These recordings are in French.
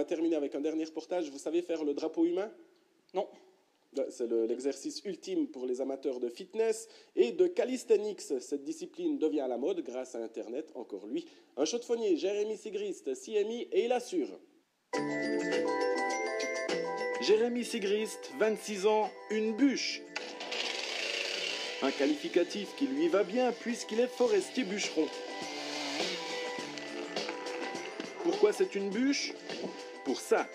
va terminer avec un dernier reportage. Vous savez faire le drapeau humain? Non. C'est l'exercice ultime pour les amateurs de fitness et de calisthenics. Cette discipline devient à la mode grâce à Internet, encore lui. Un chaudefonnier, Jérémy Sigrist, CMI, et il assure. Jérémy Sigrist, 26 ans, une bûche. Un qualificatif qui lui va bien puisqu'il est forestier bûcheron. Pourquoi c'est une bûche? Pour ça.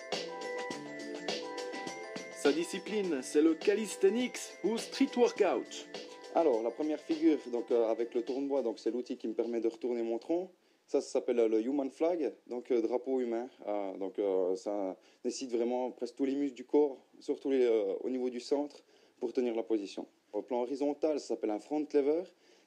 Sa discipline, c'est le calisthenics ou street workout. Alors, la première figure, donc, avec le tourne-bois, donc c'est l'outil qui me permet de retourner mon tronc. Ça s'appelle le human flag, donc drapeau humain. Ça nécessite vraiment presque tous les muscles du corps, surtout au niveau du centre, pour tenir la position. Au plan horizontal, ça s'appelle un front lever.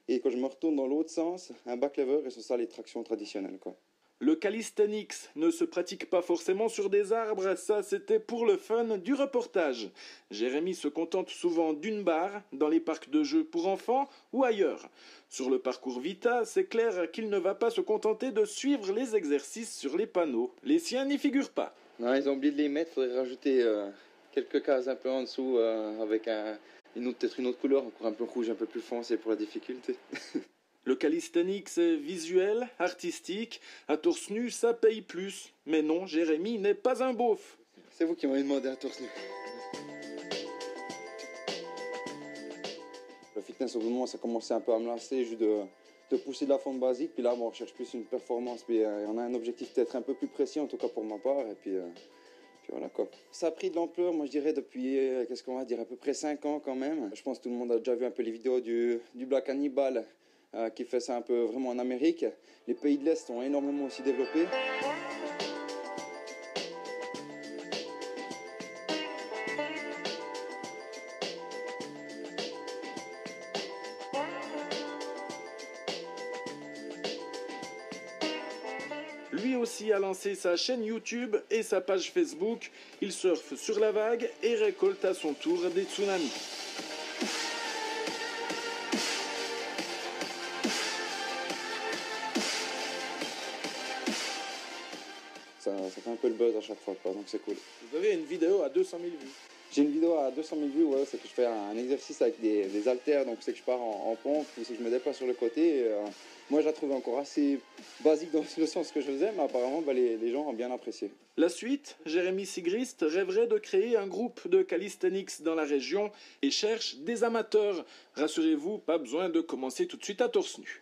Et quand je me retourne dans l'autre sens, un back lever, et c'est ça les tractions traditionnelles, quoi. Le calisthenics ne se pratique pas forcément sur des arbres, ça c'était pour le fun du reportage. Jérémy se contente souvent d'une barre dans les parcs de jeux pour enfants ou ailleurs. Sur le parcours Vita, c'est clair qu'il ne va pas se contenter de suivre les exercices sur les panneaux. Les siens n'y figurent pas. Non, ils ont oublié de les mettre, il faudrait rajouter quelques cases un peu en dessous avec peut-être une autre couleur, encore un peu rouge, un peu plus foncé pour la difficulté. Le calisthenics est visuel, artistique, à torse nu ça paye plus. Mais non, Jérémy n'est pas un beauf. C'est vous qui m'avez demandé à torse nu. Le fitness au bout d'un moment ça commençait un peu à me lasser, juste de pousser de la forme basique, puis là bon, on cherche plus une performance, puis on a un objectif peut-être un peu plus précis en tout cas pour ma part, et puis voilà quoi. Ça a pris de l'ampleur, moi je dirais depuis, qu'est-ce qu'on va dire, à peu près 5 ans quand même. Je pense que tout le monde a déjà vu un peu les vidéos du Black Hannibal, qui fait ça un peu vraiment en Amérique. Les pays de l'Est sont énormément aussi développés. Lui aussi a lancé sa chaîne YouTube et sa page Facebook. Il surfe sur la vague et récolte à son tour des tsunamis. Ça fait un peu le buzz à chaque fois, quoi, donc c'est cool. Vous avez une vidéo à 200 000 vues. J'ai une vidéo à 200 000 vues, ouais, c'est que je fais un exercice avec des haltères, donc c'est que je pars en pompe, ou c'est que je me déplace sur le côté. Et, moi je la trouvais encore assez basique dans le sens que je faisais, mais apparemment les gens ont bien apprécié. La suite, Jérémy Sigrist rêverait de créer un groupe de calisthenics dans la région et cherche des amateurs. Rassurez-vous, pas besoin de commencer tout de suite à torse nu.